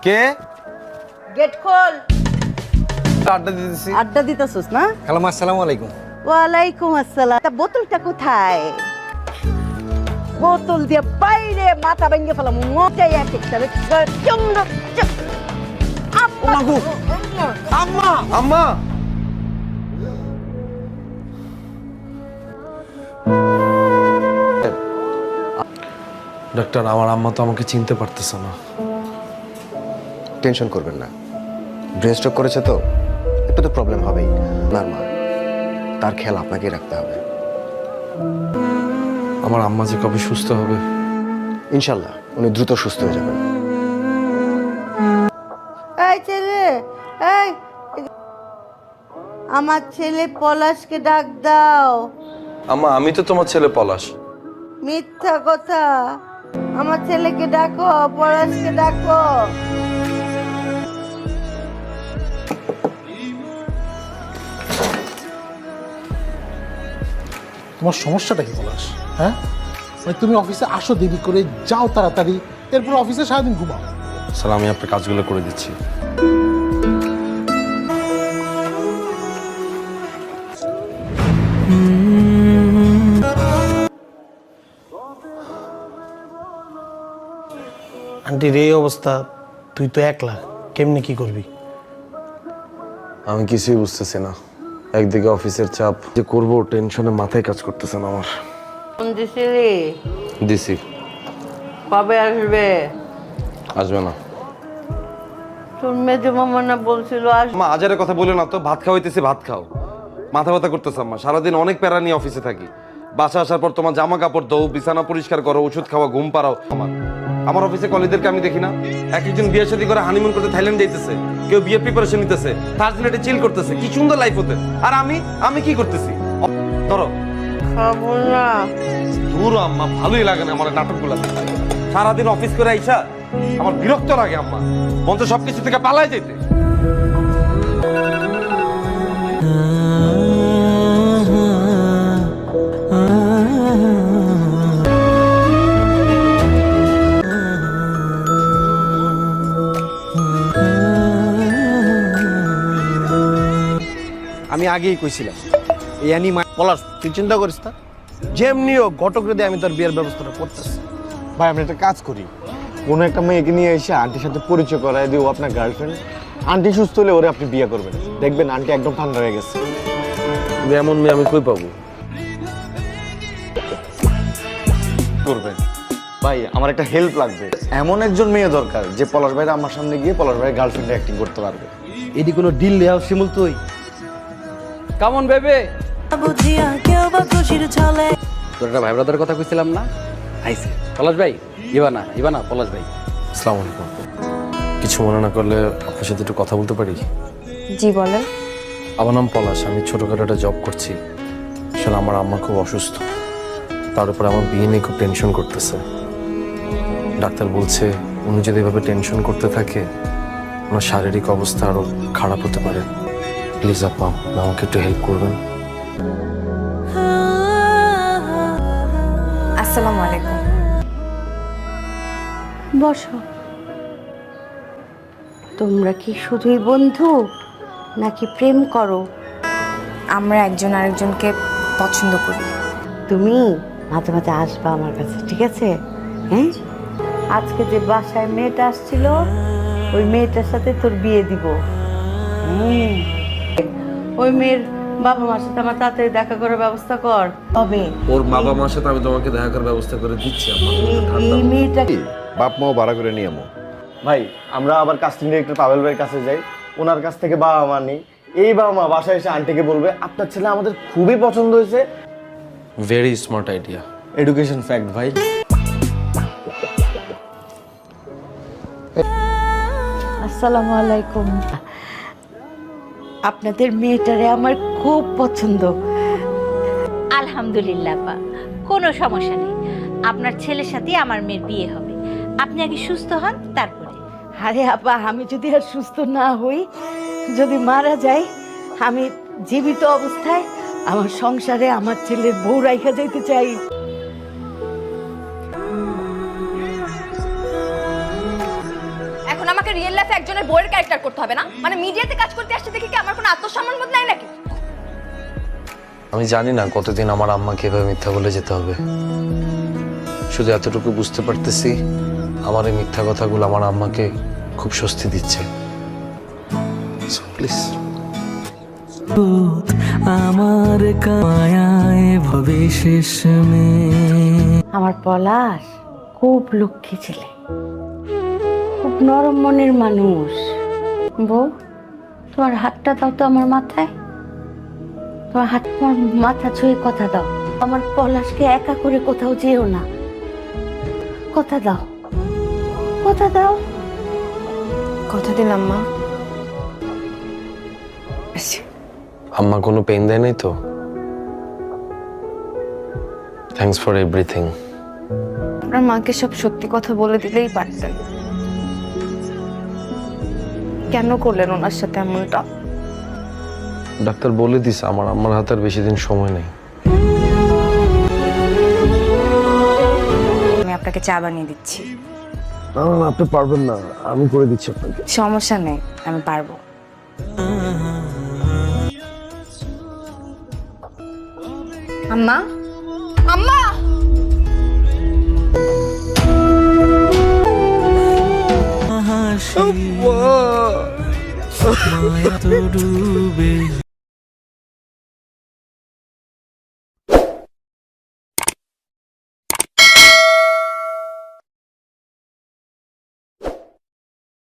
কে? Gate খোল। আড্ডা দিতেছি। আড্ডা দিতেছস না? খালাম্মা আসসালামু আলাইকুম। ওয়ালাইকুম আসসালাম। তা বোতলটা কোথায়? বোতল দিয়ে বাইরে মাথা ভেঙে ফেলাম। মোটাই এক একটা চন্দ্র। মাগো। আম্মা আম্মা ডাক্তার, আমার আম্মা তো আমাকে চিনতে পারতেছে না। টেনশন করবেন না, ব্রেন স্ট্রোক করেছে তো একটু তো প্রবলেম হবেই। আপনার মা, তার খেয়াল আপনাকেই রাখতে হবে। আমার আম্মা যে কবে সুস্থ হবে? ইনশাল্লাহ উনি দ্রুত সুস্থ হয়ে যাবেন। এই ছেলে, এই আমার ছেলে পলাশকে ডাক দাও। আম্মা, আমি তো তোমার ছেলে পলাশ। মিথ্যা কথা। আমার ছেলেকে ডাকো, পলাশকে ডাকো। তোমার সমস্যাটা কি পলাশ? হ্যাঁ, মানে তুমি অফিসে আসো দেরি করে, যাও তাড়াতাড়ি, এরপর অফিসে সারাদিন ঘুমাও। স্যার, আমি আপনার কাজগুলো করে দিচ্ছি। আন্টির এই অবস্থা, তুই তো একলা, কেমনে কি করবি? আমি কিছুই বুঝতেছি না। একদিকে অফিসের চাপ, যে করবো টেনশনে মাথায় কাজ করতেছে না আমার। ফোন দিছিলি? দিছি। কবে আসবে? আসবে না। তোর মেজো মামা না বলছিল আসবে? আম্মা, আজারের কথা বলে না তো। ভাত খাওয়াইতেছি, ভাত খাও। মাথা ব্যথা করতেছে আম্মা, সারাদিন অনেক প্যারা নিয়ে অফিসে থাকি। বাসা আসার পর তোমার জামা কাপড় দাও, বিছানা পরিষ্কার করো, ওষুধ খাওয়া, ঘুম পাড়াও। আমার অফিসে কলিগদেরকে আমি দেখি না, এক একজন বিয়ে শাদী করে হানিমুন করতে থাইল্যান্ড যাইতেছে, কেউ বিয়ে প্রিপারেশন নিতেছে, থার্সডে চিল করতেছে। কি সুন্দর লাইফ হতে। আর আমি কি করতেছি? ধরো। খাবো না। দূর আম্মা, ভালোই লাগে না আমার নাটকগুলো। সারাদিন অফিস করে আইসা আমার বিরক্ত লাগে আম্মা, মন তো সবকিছু থেকে পালায় যেতে। আমি আগেই কইছিলাম, এই অ্যানিমা পলাশ, তুই চিন্তা করিস না, যেমনি হোক ঘটক রেদে আমি তোর বিয়ের ব্যবস্থাটা করতেছি। ভাই আমরা একটা কাজ করি, কোনো একটা মেয়েকে নিয়ে এসে আন্টির সাথে পরিচয় করায় দিও আপনার গার্লফ্রেন্ড। আন্টি সুস্থ হলে ওরে আপনি বিয়ে করবেন, দেখবেন আন্টি একদম ঠান্ডা হয়ে গেছে। এমন মেয়ে আমি কই পাবো? করবেন ভাই, আমার একটা হেল্প লাগবে। এমন একজন মেয়ে দরকার যে পলাশ ভাইরা আমার সামনে গিয়ে পলাশ ভাইয়ের গার্লফ্রেন্ডে অ্যাক্টিং করতে পারবে। এটি কোনো ডিল লেও শিমুল তুই কেমন ভেবে তোর একটা ভাই ব্রাদারের কথা কইছিলাম না, আইছে পলাশ ভাই। ইবানা পলাশ ভাই। আসসালামু আলাইকুম। কিছু মনে না করলে আপনার সাথে একটু কথা বলতে পারি? জি বলেন। আমার নাম পলাশ, আমি ছোটখাটো একটা জব করছি। আসলে আমার আম্মা খুব অসুস্থ, তার উপরে আমার বিয়ে নিয়ে খুব টেনশন করতেছে। ডাক্তার বলছে উনি যদি এভাবে টেনশন করতে থাকে ওনার শারীরিক অবস্থা আরো খারাপ হতে পারে। প্লিজ আপা, আমাকে একটু হেল্প করবেন। আসসালামু আলাইকুম। বসো। তোমরা কি শুধুই বন্ধু নাকি প্রেম করো? আমরা একজন আরেকজনকে পছন্দ করি। তুমি মাঝে মাঝে আসবা আমার কাছে, ঠিক আছে? হ্যাঁ, আজকে যে বাসায় মেয়েটা আসছিল ওই মেয়েটার সাথে তোর বিয়ে দিব। ওই মেয়ের বাবা মার সাথে আমার তাড়াতাড়ি দেখা করার ব্যবস্থা কর। তবে ওর বাবা মার সাথে আমি তোমাকে দেখা করার ব্যবস্থা করে দিচ্ছি। এই মেয়েটা বাপ মাও ভাড়া করে নিয়ে আমো। ভাই আমরা আবার কাস্টিং ডিরেক্টর পাবেল ভাইয়ের কাছে যাই, ওনার কাছ থেকে বাবা মা নেই। এই বাবা মা বাসায় এসে আন্টিকে বলবে আপনার ছেলে আমাদের খুবই পছন্দ হয়েছে। Very smart idea. Education fact ভাই। আসসালামু আলাইকুম। আপনাদের মেয়েটারে আমার খুব পছন্দ। আলহামদুলিল্লাহ আপা, কোনো সমস্যা নেই। আপনার ছেলের সাথে আমার মেয়ের বিয়ে হবে। আপনি আগে সুস্থ হন, তারপরে। আরে আপা, আমি যদি আর সুস্থ না হই, যদি মারা যাই, আমি জীবিত অবস্থায় আমার সংসারে আমার ছেলের বউ রাইখা যাইতে চাই। এখন আমাকে রিয়েল লাইফে একজনের বইয়ের ক্যারেক্টার করতে হবে না? মানে মিডিয়াতে কাজ করতে আসছে দেখে কি আমার কোনো আত্মসম্মান বোধ নাই নাকি? আমি জানি না কতদিন আমার আম্মাকে এভাবে মিথ্যা বলে যেতে হবে। শুধু এতটুকু বুঝতে পারতেছি, আমার এই মিথ্যা কথাগুলো আমার আম্মাকে খুব স্বস্তি দিচ্ছে। প্লিজ আমার কায়ায় ভবে শেষ মে। আমার পলাশ খুব লক্ষ্মী ছেলে, খুব নরম মনের মানুষ। বউ, তোমার হাতটা দাও তো আমার মাথায়। তোমার হাত, তোমার মাথা ছুঁয়ে কথা দাও। আমার পলাশকে একা করে কোথাও যেও না। কথা দাও, কথা দাও। কথা দিলাম মা। আম্মা কোনো পেইন দেয় নাই তো? Thanks for everything. আপনার মাকে সব সত্যি কথা বলে দিলেই পারতেন। কেন করলেন ওনার সাথে এমনটা? ডাক্তার বলে দিস আমার আম্মার হাতে আর বেশি দিন সময় নেই। আমি আপনাকে চা বানিয়ে দিচ্ছি। না না, আপনি পারবেন না, আমি করে দিচ্ছি আপনাকে। সমস্যা নেই, আমি পারবো। আম্মা, আম্মা! হাসি মায়া তো ডুবে